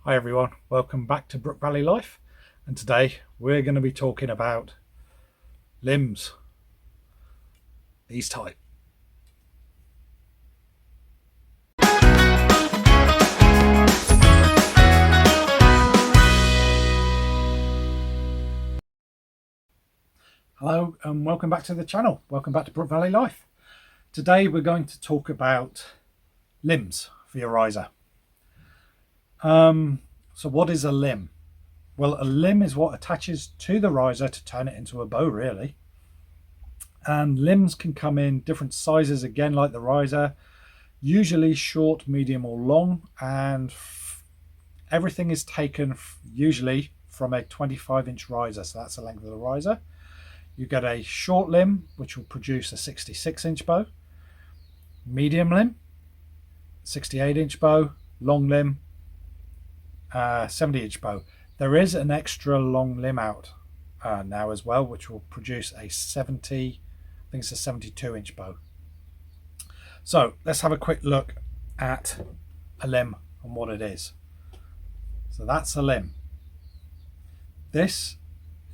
Hi everyone, welcome back to Brook Valley Life, and today we're going to be talking about limbs, these type. Hello and welcome back to the channel, welcome back to Brook Valley Life. Today we're going to talk about limbs for your riser. So what is a limb? Well, a limb is what attaches to the riser to turn it into a bow, really. And limbs can come in different sizes, again, like the riser, usually short, medium or long, and everything is taken usually from a 25-inch riser. So that's the length of the riser. You get a short limb, which will produce a 66-inch bow, medium limb, 68-inch bow, long limb, 70-inch bow. There is an extra long limb out now as well, which will produce a 70, I think it's a 72-inch bow. So let's have a quick look at a limb and what it is. So that's a limb. This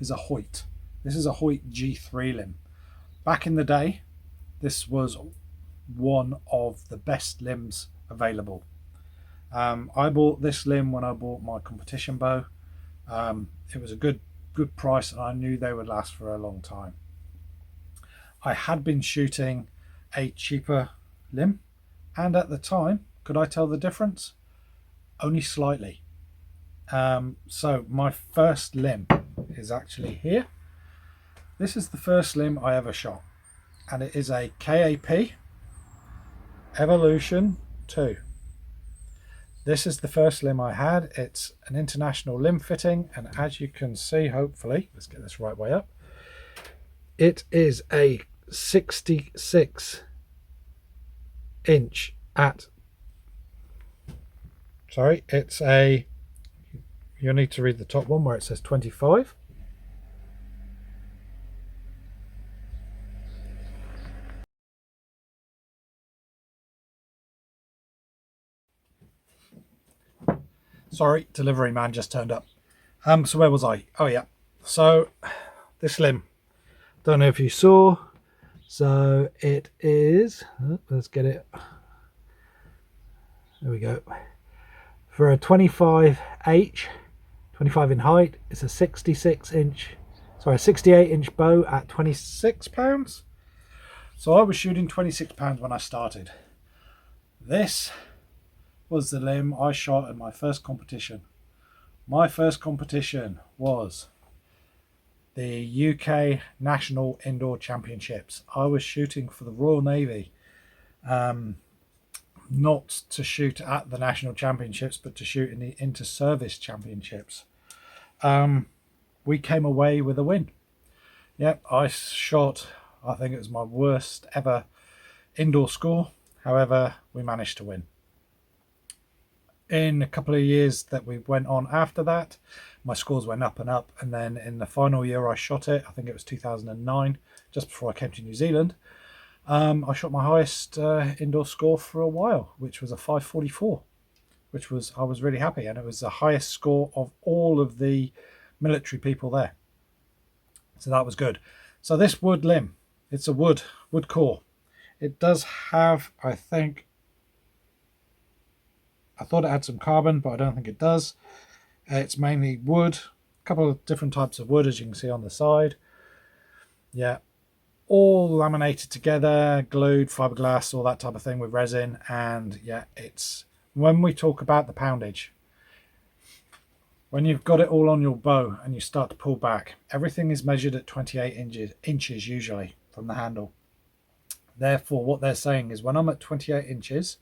is a Hoyt. This is a Hoyt G3 limb. Back in the day, this was one of the best limbs available. I bought this limb when I bought my competition bow. It was a good price, and I knew they would last for a long time. I had been shooting a cheaper limb, and at the time, could I tell the difference? Only slightly. So my first limb is actually here. This is the first limb I ever shot, and it is a KAP Evolution 2. This is the first limb I had. It's an international limb fitting, and as you can see, hopefully, let's get this right way up, it is a 66-inch at, sorry, it's a, you'll need to read the top one where it says 25. Sorry, delivery man just turned up. So where was I? Oh yeah. So this limb, don't know if you saw. So it is, let's get it. There we go. For a 25H, 25 in height, it's a 68-inch bow at 26 pounds. So I was shooting 26 pounds when I started. This was the limb I shot at my first competition. My first competition was the UK National Indoor Championships. I was shooting for the Royal Navy, not to shoot at the National Championships, but to shoot in the Inter-Service Championships. We came away with a win. Yep, I shot, I think it was my worst ever indoor score. However, we managed to win. In a couple of years that we went on after that, my scores went up and up, and then in the final year I shot it, I think it was 2009, just before I came to New Zealand, I shot my highest indoor score for a while, which was a 544, which was, I was really happy, and it was the highest score of all of the military people there. So that was good. So this wood limb, it's a wood core. It does have, I thought it had some carbon, but I don't think it does. It's mainly wood, a couple of different types of wood, as you can see on the side. Yeah, all laminated together, glued, fiberglass, all that type of thing with resin. And yeah, it's, when we talk about the poundage, when you've got it all on your bow and you start to pull back, everything is measured at 28 inches usually from the handle. Therefore, what they're saying is when I'm at 28 inches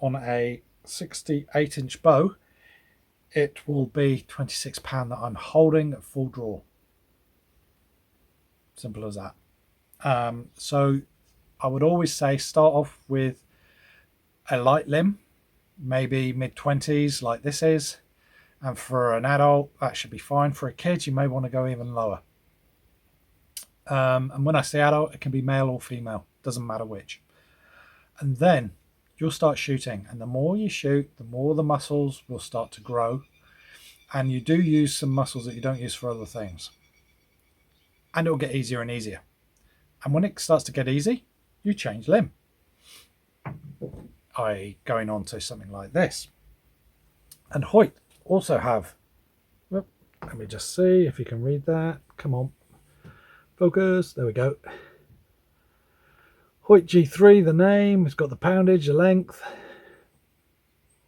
on a 68-inch bow, it will be 26 pound that I'm holding at full draw. Simple as that. So I would always say start off with a light limb, maybe mid-20s like this is, and for an adult that should be fine. For a kid you may want to go even lower. And when I say adult, it can be male or female, doesn't matter which. And then you'll start shooting, and the more you shoot, the more the muscles will start to grow, and you do use some muscles that you don't use for other things, and it'll get easier and easier. And when it starts to get easy, you change limb, i.e. going on to something like this. And Hoyt also have, well, let me just see if you can read that. Come on, focus, there we go. Hoyt G3, the name, it's got the poundage, the length,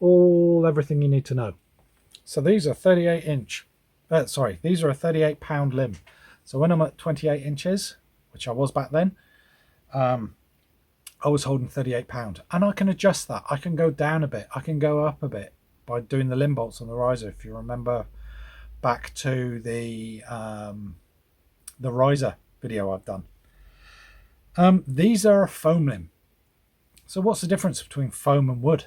everything you need to know. So these are 38 inch, these are a 38 pound limb. So when I'm at 28 inches, which I was back then, I was holding 38 pound, and I can adjust that. I can go down a bit, I can go up a bit by doing the limb bolts on the riser. If you remember back to the riser video I've done. These are a foam limb. So what's the difference between foam and wood?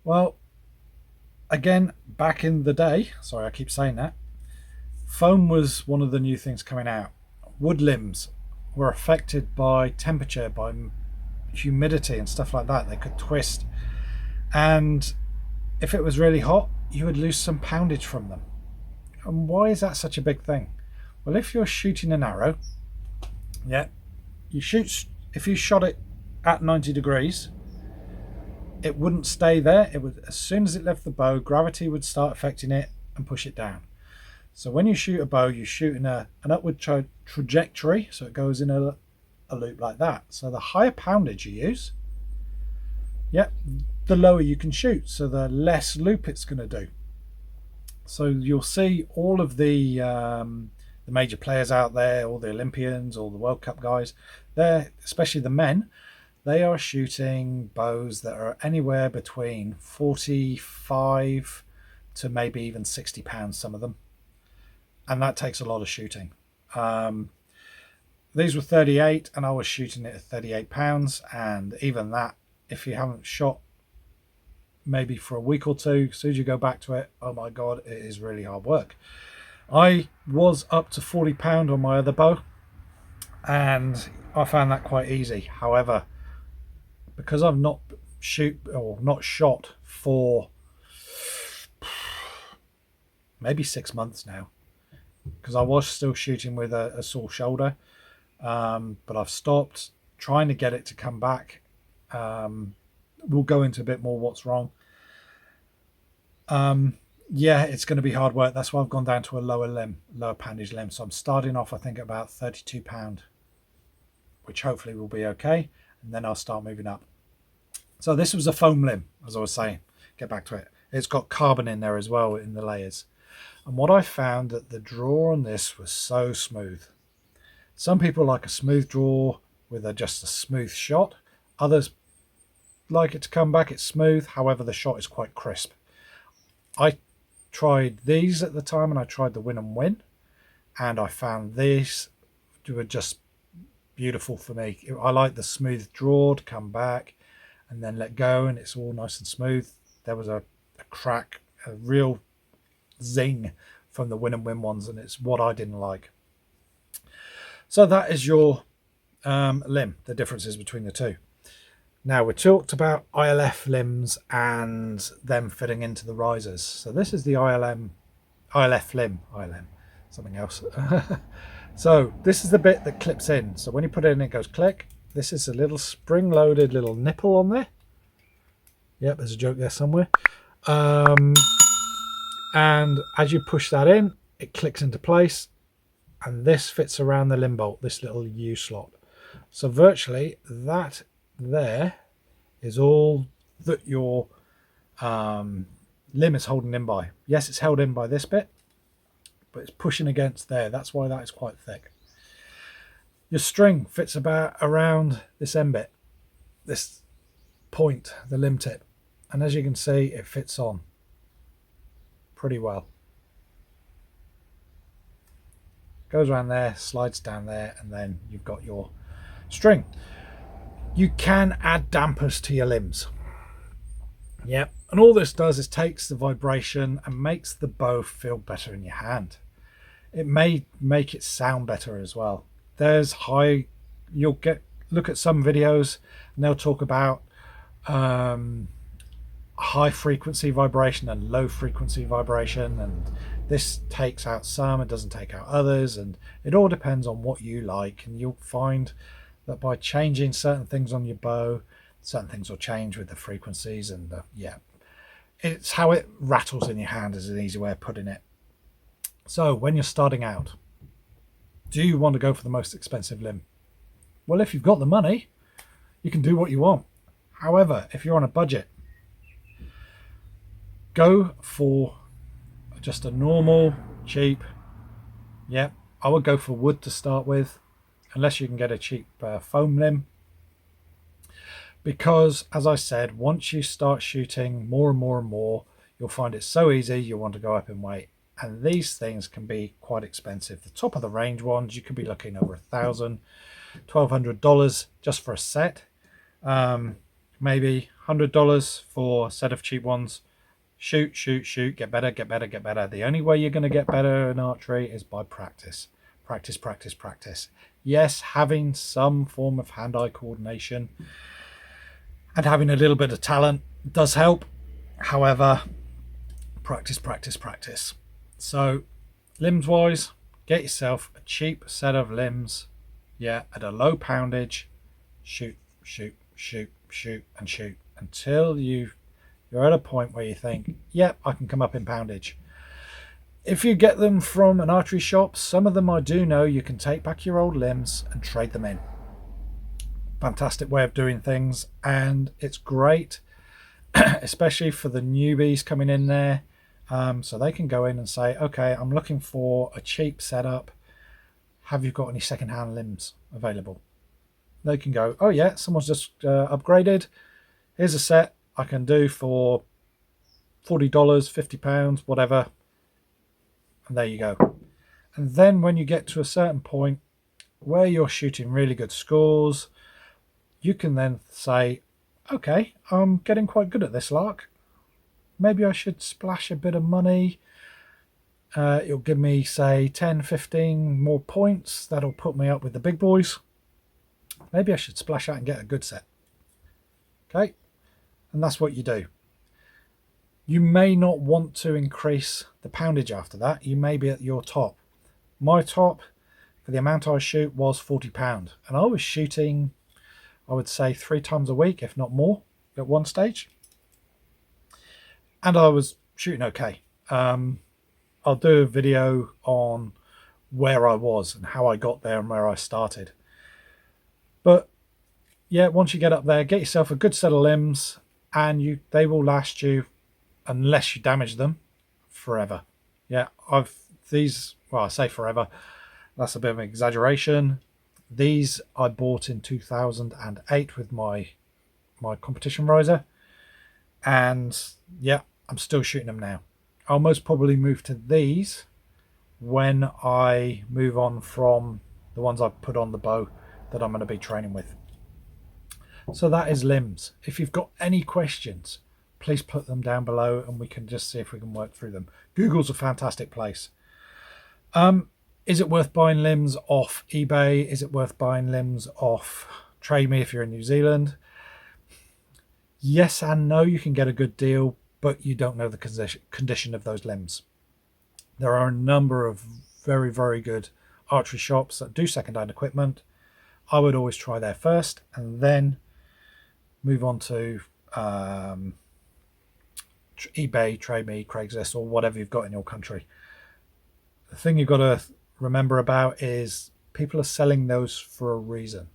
Well, again, back in the day, sorry I keep saying that, foam was one of the new things coming out. Wood limbs were affected by temperature, by humidity and stuff like that. They could twist, and if it was really hot, you would lose some poundage from them. And why is that such a big thing? Well, if you're shooting an arrow, yeah, if you shot it at 90 degrees, it wouldn't stay there. It would, as soon as it left the bow, gravity would start affecting it and push it down. So when you shoot a bow, you shoot in an upward trajectory, so it goes in a loop like that. So the higher poundage you use, yeah, the lower you can shoot, so the less loop it's going to do. So you'll see all of the major players out there, all the Olympians, all the World Cup guys, they're, especially the men, they are shooting bows that are anywhere between 45 to maybe even 60 pounds, some of them. And that takes a lot of shooting. These were 38 and I was shooting it at 38 pounds. And even that, if you haven't shot maybe for a week or two, as soon as you go back to it, oh my God, it is really hard work. I was up to 40 pound on my other bow, and I found that quite easy. However, because I've not shot for maybe 6 months now, because I was still shooting with a sore shoulder, but I've stopped trying to get it to come back. We'll go into a bit more what's wrong. Yeah, it's going to be hard work. That's why I've gone down to a lower poundage limb. So I'm starting off, I think, at about 32 pound, which hopefully will be okay. And then I'll start moving up. So this was a foam limb, as I was saying. Get back to it. It's got carbon in there as well in the layers. And what I found, that the draw on this was so smooth. Some people like a smooth draw with just a smooth shot. Others like it to come back, it's smooth. However, the shot is quite crisp. I tried these at the time, and I tried the win and win, and I found these were just beautiful for me. I like the smooth draw to come back and then let go, and it's all nice and smooth. There was a crack, a real zing from the win and win ones, and it's what I didn't like. So that is your limb, the differences between the two. Now, we talked about ILF limbs and them fitting into the risers. So this is the ILF limb, something else. So this is the bit that clips in. So when you put it in, it goes click. This is a little spring-loaded little nipple on there. Yep, there's a joke there somewhere. And as you push that in, it clicks into place. And this fits around the limb bolt, this little U slot. So virtually that there is all that your limb is holding in by. Yes, it's held in by this bit, but it's pushing against there. That's why that is quite thick. Your string fits about around this end bit, this point, the limb tip, and as you can see, it fits on pretty well. Goes around there, slides down there, and then you've got your string. You can add dampers to your limbs. Yep, and all this does is takes the vibration and makes the bow feel better in your hand. It may make it sound better as well. There's look at some videos and they'll talk about high frequency vibration and low frequency vibration, and this takes out some and doesn't take out others, and it all depends on what you like. And you'll find that by changing certain things on your bow, certain things will change with the frequencies, and yeah, it's how it rattles in your hand is an easy way of putting it. So when you're starting out, do you want to go for the most expensive limb? Well, if you've got the money, you can do what you want. However, if you're on a budget, go for just a normal, cheap, yeah, I would go for wood to start with, unless you can get a cheap foam limb. Because, as I said, once you start shooting more and more and more, you'll find it so easy, you'll want to go up in weight. And these things can be quite expensive. The top of the range ones, you could be looking over $1,000, $1,200 just for a set. Maybe $100 for a set of cheap ones. Shoot, get better, get better, get better. The only way you're going to get better in archery is by practice. Practice, practice, practice. Yes, having some form of hand-eye coordination and having a little bit of talent does help. However, practice, practice, practice. So, limbs-wise, get yourself a cheap set of limbs, yeah, at a low poundage. Shoot, shoot, shoot, shoot, and shoot until you're at a point where you think, yep, I can come up in poundage. If you get them from an archery shop, some of them I do know you can take back your old limbs and trade them in. Fantastic way of doing things, and it's great, especially for the newbies coming in there. So they can go in and say, okay, I'm looking for a cheap setup. Have you got any second-hand limbs available? They can go, oh yeah, someone's just upgraded. Here's a set I can do for $40, £50, whatever. And there you go. And then when you get to a certain point where you're shooting really good scores, you can then say, okay, I'm getting quite good at this lark. Maybe I should splash a bit of money. It'll give me, say, 10, 15 more points. That'll put me up with the big boys. Maybe I should splash out and get a good set. Okay, and that's what you do. You may not want to increase the poundage after that. You may be at your top. My top, for the amount I shoot, was £40. And I was shooting, I would say, 3 times a week, if not more, at one stage. And I was shooting okay. I'll do a video on where I was and how I got there and where I started. But yeah, once you get up there, get yourself a good set of limbs, and they will last you, unless you damage them, forever. Yeah, well, I say forever, that's a bit of an exaggeration. These I bought in 2008 with my competition riser, and yeah, I'm still shooting them now. I'll most probably move to these when I move on from the ones I put on the bow that I'm going to be training with. So that is limbs. If you've got any questions, please put them down below and we can just see if we can work through them. Google's a fantastic place. Is it worth buying limbs off eBay? Is it worth buying limbs off Trade Me if you're in New Zealand? Yes and no, you can get a good deal, but you don't know the condition of those limbs. There are a number of very, very good archery shops that do second-hand equipment. I would always try there first and then move on to eBay, Trade Me, Craigslist, or whatever you've got in your country. The thing you've got to remember about is people are selling those for a reason.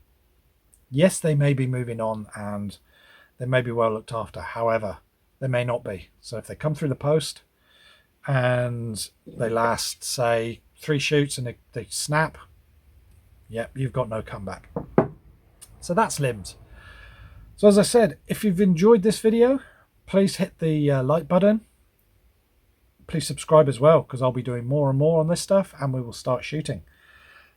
Yes, they may be moving on and they may be well looked after. However, they may not be. So if they come through the post and they last, say, 3 shoots and they snap, yep, you've got no comeback. So that's limbs. So as I said, if you've enjoyed this video, please hit the like button. Please subscribe as well, because I'll be doing more and more on this stuff and we will start shooting.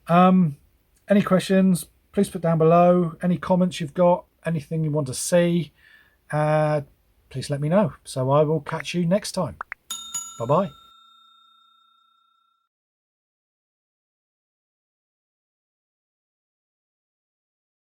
Any questions, please put down below. Any comments you've got, anything you want to see, please let me know. So I will catch you next time. Bye-bye.